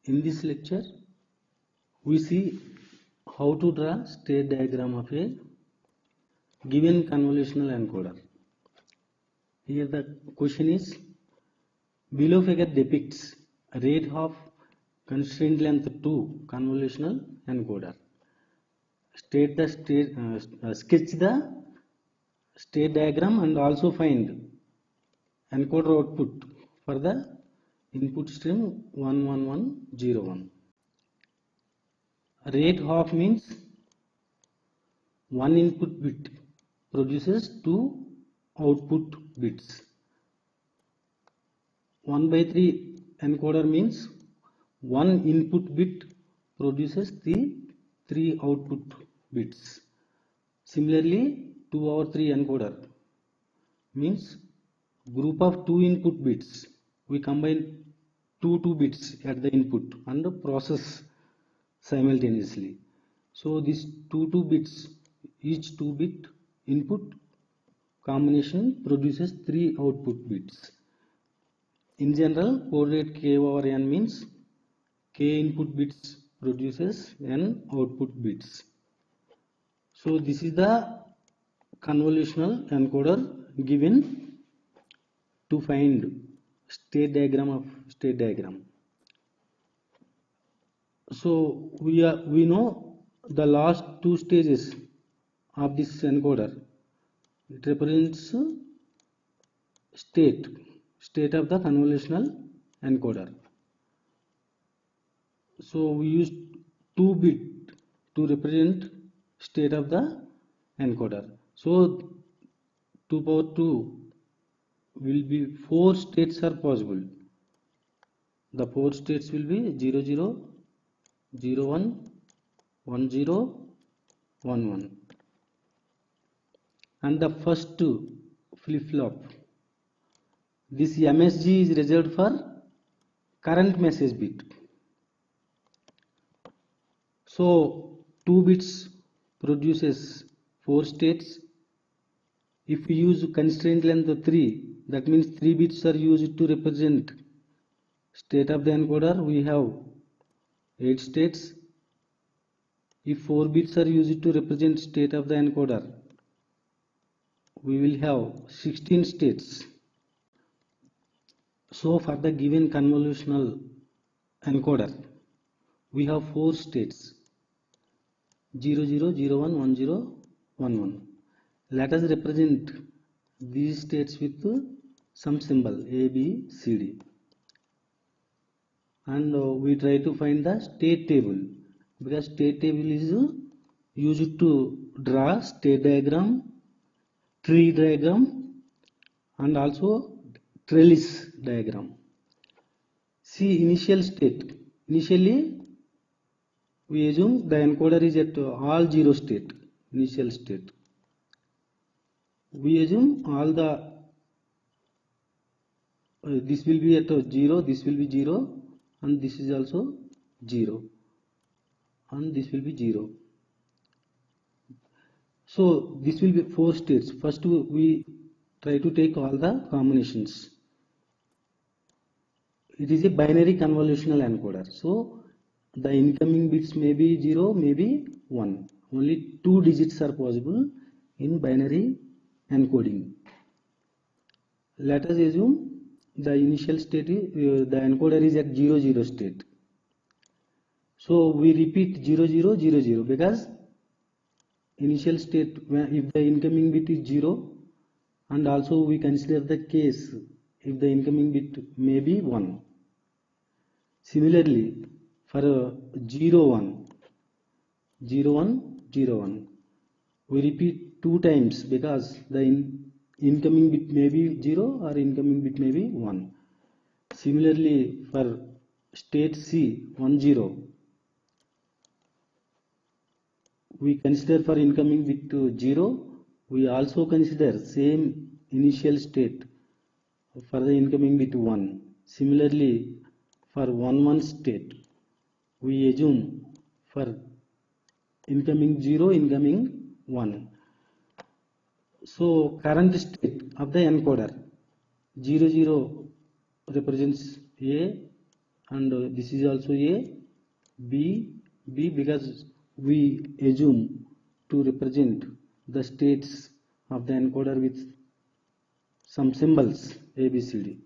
In this lecture, we see how to draw state diagram of a given convolutional encoder. Here the question is, below figure depicts rate of constraint length 2 convolutional encoder. Sketch the state diagram and also find encoder output for the input stream 11101. Rate of means one input bit produces two output bits. 1/3 encoder means one input bit produces the three output bits. Similarly, 2/3 encoder means group of two input bits. We combine two bits at the input and process simultaneously. So these two bits, each 2 bit input combination produces 3 output bits. In general, code rate k/n means k input bits produces n output bits. So this is the convolutional encoder given to find state diagram of state diagram. So we know the last two stages of this encoder. It represents state of the convolutional encoder. So we use 2 bit to represent state of the encoder. So 2/2 will be 4 states are possible. The 4 states will be 0 0 0 1 1 0 1 1, and the first flip-flop, this MSG is reserved for current message bit. So 2 bits produces 4 states. If we use constraint length 3, that means 3 bits are used to represent state of the encoder. We have 8 states. If 4 bits are used to represent state of the encoder, we will have 16 states. So for the given convolutional encoder, we have 4 states: 0 0 0 1 1 0 1 1. Let us represent these states with some symbol A, B, C, D, and we try to find the state table, because state table is used to draw state diagram, tree diagram, and also trellis diagram. See initial state. Initially we assume the encoder is at all 0 state. Initial state, we assume all the this will be at 0, this will be 0, and this is also 0, and this will be 0. So this will be 4 states. First we try to take all the combinations. It is a binary convolutional encoder, so the incoming bits may be 0, may be 1. Only 2 digits are possible in binary encoding. Let us assume the initial state is, the encoder is at 0 0 state. So we repeat 0 0 0 0, because initial state, if the incoming bit is 0, and also we consider the case if the incoming bit may be 1. Similarly, for 0 1 0 1 0 1, we repeat 2 times, because the incoming bit may be 0 or incoming bit may be 1. Similarly, for state C 1 0, we consider for incoming bit to 0, we also consider same initial state for the incoming bit 1. Similarly, for 1 1 state, we assume for incoming 0, incoming 1. So current state of the encoder, 0 0 represents A, and this is also A, B, B, because we assume to represent the states of the encoder with some symbols A, B, C, D.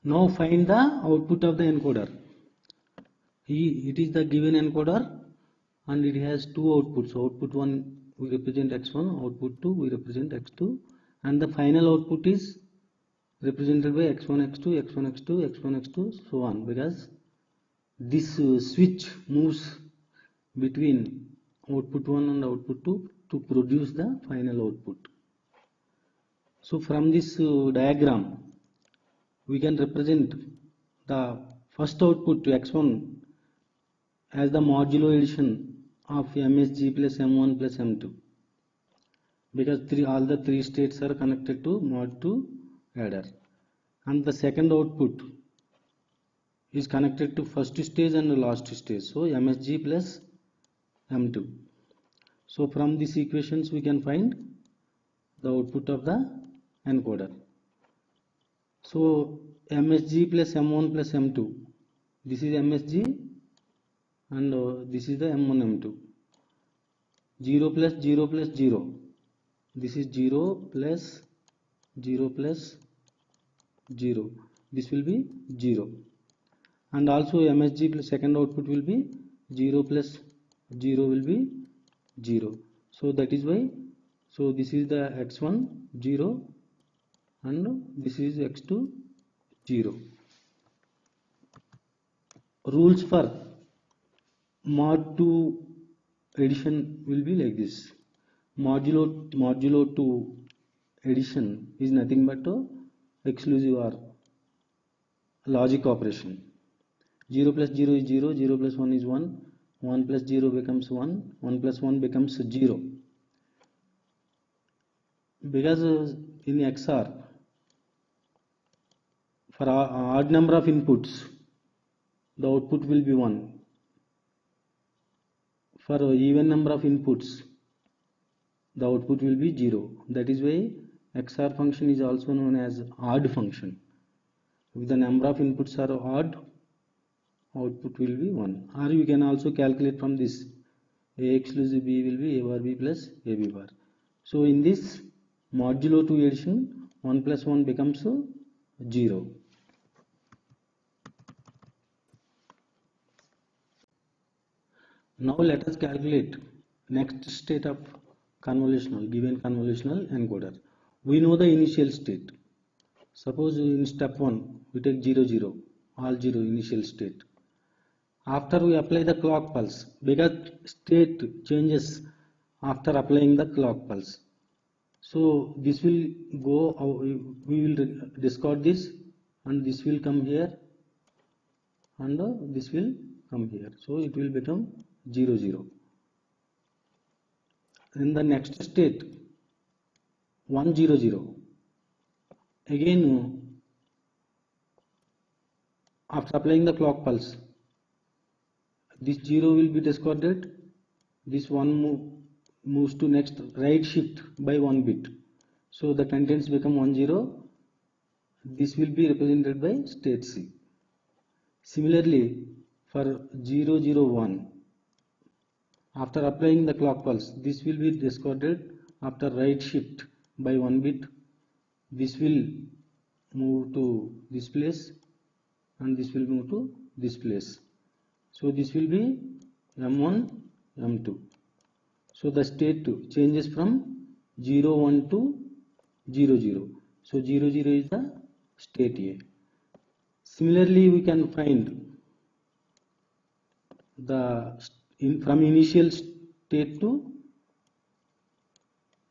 Now find the output of the encoder. It is the given encoder and it has two outputs. Output 1 we represent x1, output 2 we represent x2, and the final output is represented by x1, x2, x1, x2, x1, x2, so on, because this switch moves between output 1 and output 2 to produce the final output. So from this diagram we can represent the first output to x1 as the modulo addition of MSG plus M1 plus M2, because all the three states are connected to mod 2 adder, and the second output is connected to first stage and last stage, so MSG plus M2. So from these equations we can find the output of the encoder. So MSG plus M1 plus M2, this is MSG and this is the M1 M2. 0 plus 0 plus 0, this is 0 plus 0 plus 0, this will be 0, and also MSG plus second output will be 0 plus 0 will be 0. So that is why, so this is the x1 0 and this is x2 0. Rules for mod 2 addition will be like this. Modulo 2 addition is nothing but a exclusive or logic operation. 0 plus 0 is 0, 0 plus 1 is 1, 1 plus 0 becomes 1, 1 plus 1 becomes 0. Because in XOR, for odd number of inputs, the output will be 1. For even number of inputs, the output will be 0. That is why XOR function is also known as odd function. If the number of inputs are odd, output will be 1. Or you can also calculate from this, A exclusive B will be A bar B plus AB bar. So in this modulo 2 addition, 1 plus 1 becomes 0. Now let us calculate next state of given convolutional encoder. We know the initial state. Suppose in step 1 we take 0 0, all 0 initial state. After we apply the clock pulse, because state changes after applying the clock pulse. So this will go, we will discard this and this will come here and this will come here. So it will become 0 0. In the next state 1 0 0, again after applying the clock pulse, this 0 will be discarded, this 1 moves to next right shift by 1 bit, so the contents become 1 0. This will be represented by state C. Similarly for 0 0 1, after applying the clock pulse, this will be discarded after right shift by 1 bit. This will move to this place and this will move to this place. So this will be M1, M2. So the state changes from 0 1 to 0 0. So 0 0 is the state A. Similarly, we can find the from initial state to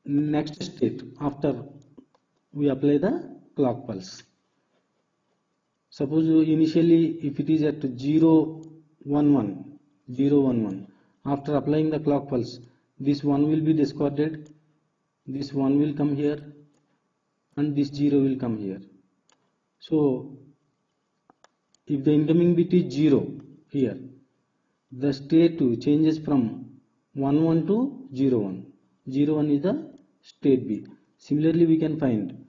next state after we apply the clock pulse. Suppose initially if it is at 0 1 1, 0 1 1, after applying the clock pulse, this 1 will be discarded, this 1 will come here and this 0 will come here. So if the incoming bit is 0 here, the state changes from 1 1 to 0 1. 0 1 is the state B. Similarly, we can find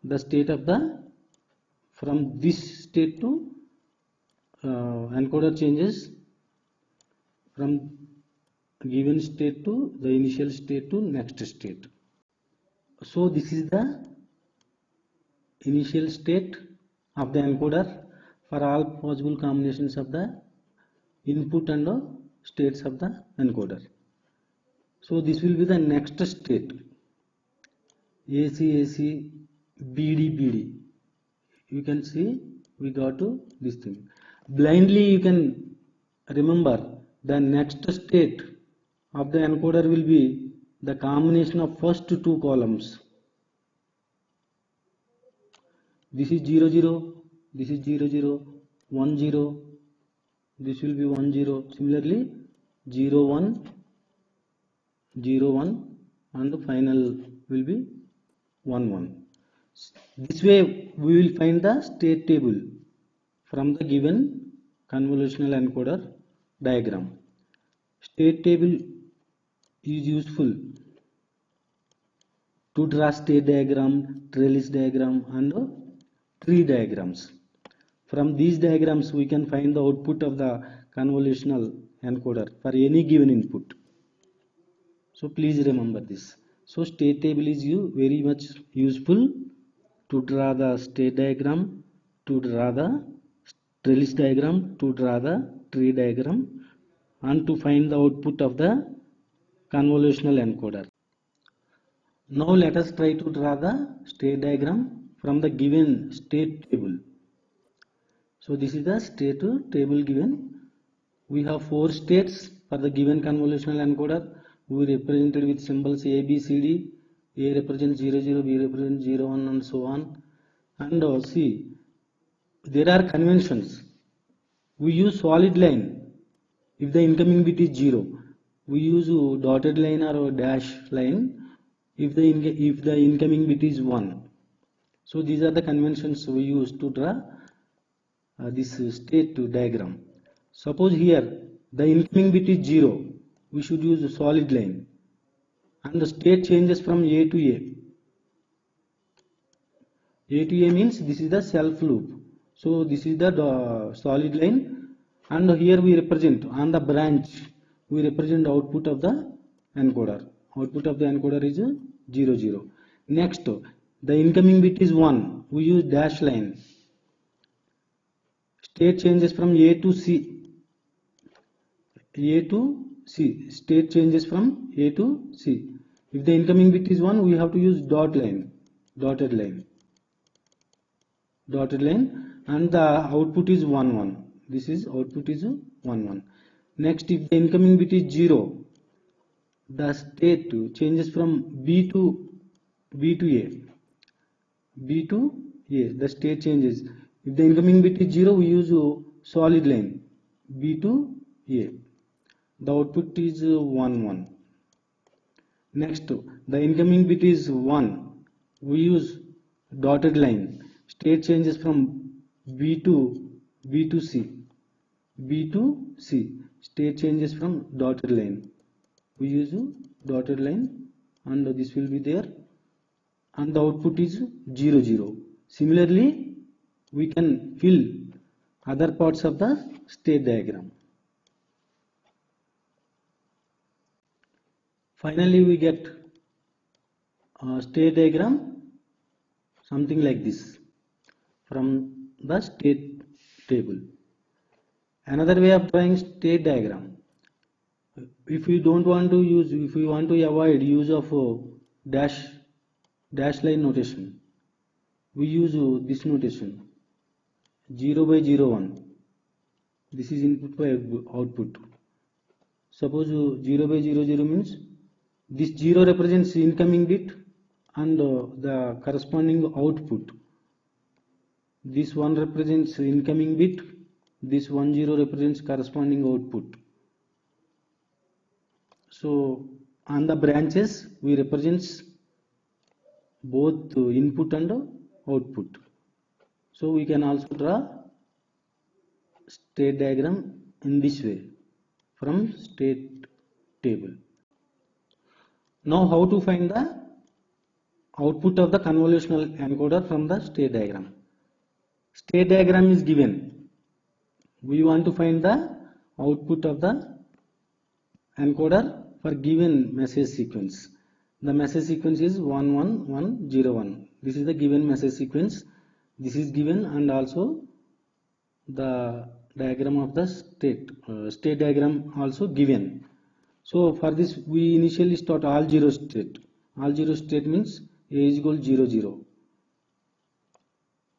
the state of the from this state to encoder changes from given state to the initial state to next state. So this is the initial state of the encoder for all possible combinations of the input and states of the encoder. So this will be the next state, AC AC, BD BD. You can see we got to this thing. Blindly you can remember the next state of the encoder will be the combination of first two columns. This is 0 0, this is 0 0, 1 0, this will be 1 0. Similarly 0 1, 0 1, and the final will be 1 1. This way we will find the state table from the given convolutional encoder diagram. State table is useful to draw state diagram, trellis diagram, and tree diagrams. From these diagrams we can find the output of the convolutional encoder for any given input. So please remember this. So state table is very much useful to draw the state diagram, to draw the trellis diagram, to draw the tree diagram, and to find the output of the convolutional encoder. Now let us try to draw the state diagram from the given state table. So this is the state table given. We have 4 states for the given convolutional encoder. We represented with symbols A, B, C, D. A represents 0, 0, B represents 0, 1, and so on. And see, there are conventions. We use solid line if the incoming bit is 0. We use dotted line or dash line if the incoming bit is 1. So these are the conventions we use to draw this state diagram. Suppose here the incoming bit is 0, we should use a solid line, and the state changes from A to A. A to A means this is the self loop. So this is the solid line, and here we represent on the branch, we represent the output of the encoder. Output of the encoder is 0 0. Next, the incoming bit is 1, we use dash line. State changes from A to C. A to C. State changes from A to C. If the incoming bit is 1, we have to use dotted line, and the output is 1 1. This is output is 1 1. Next, if the incoming bit is 0, the state changes from B to A. B to A, the state changes. If the incoming bit is 0, we use solid line, B to A. The output is 1 1. Next, the incoming bit is 1, we use dotted line. State changes from B to C. B to C. State changes from dotted line. We use dotted line, and this will be there, and the output is 0 0. Similarly, we can fill other parts of the state diagram. Finally, we get a state diagram something like this from the state table. Another way of drawing state diagram, if we want to avoid use of dash line notation, we use this notation, 0 by 0 1. This is input by output. Suppose 0 by 0 0 means this 0 represents incoming bit and the corresponding output. This 1 represents incoming bit, this 1 0 represents corresponding output. So on the branches we represent both input and output. So we can also draw state diagram in this way from state table. Now how to find the output of the convolutional encoder from the state diagram? State diagram is given. We want to find the output of the encoder for given message sequence. The message sequence is 11101. This is the given message sequence. This is given, and also the diagram of the state diagram also given. So for this we initially start all zero state. All zero state means A is equal to 0 0.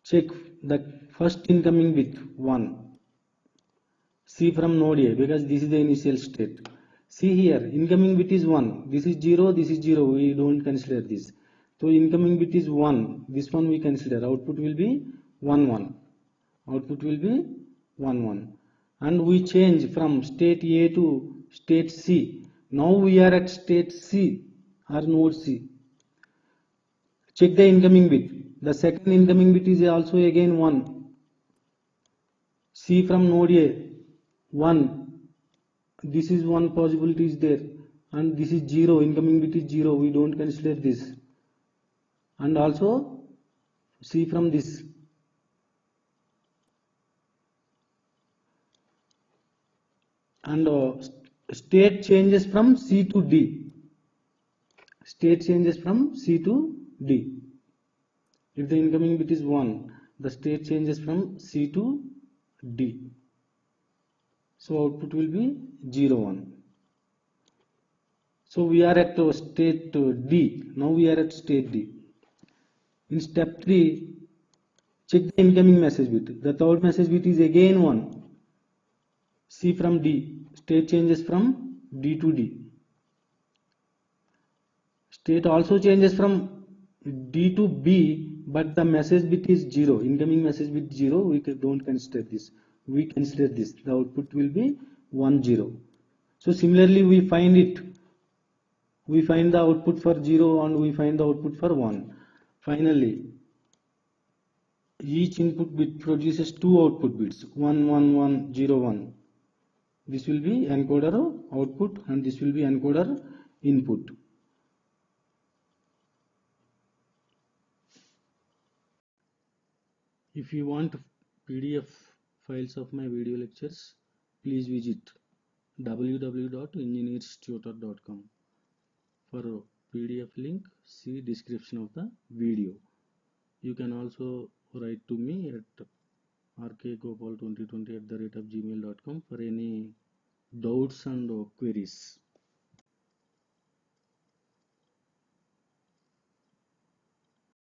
Check the first incoming bit 1. See from node A, because this is the initial state. See here, incoming bit is 1. This is 0, this is 0. We don't consider this. So incoming bit is 1. This one we consider. Output will be 1 1. Output will be 1 1. And we change from state A to state C. Now we are at state C or node C. Check the incoming bit. The second incoming bit is also again 1. See from node A, 1. This is one possibility is there, and this is 0. Incoming bit is 0. We don't consider this. And also see from this. And state changes from C to D. State changes from C to D. If the incoming bit is 1, the state changes from C to D. So output will be 0 1. So we are at state D. Now we are at state D. In step 3, check the incoming message bit. The third message bit is again 1. C from D. State changes from D to D. State also changes from D to B, but the message bit is 0. Incoming message bit 0. We don't consider this. We consider this. The output will be 1 0. So similarly we find it. We find the output for 0 and we find the output for 1. Finally, each input bit produces two output bits, 1 1 1 0 1. This will be encoder output and this will be encoder input. If you want PDF files of my video lectures, please visit www.engineerstutor.com. For PDF link, see description of the video. You can also write to me at rkgopal2020@gmail.com for any doubts and queries.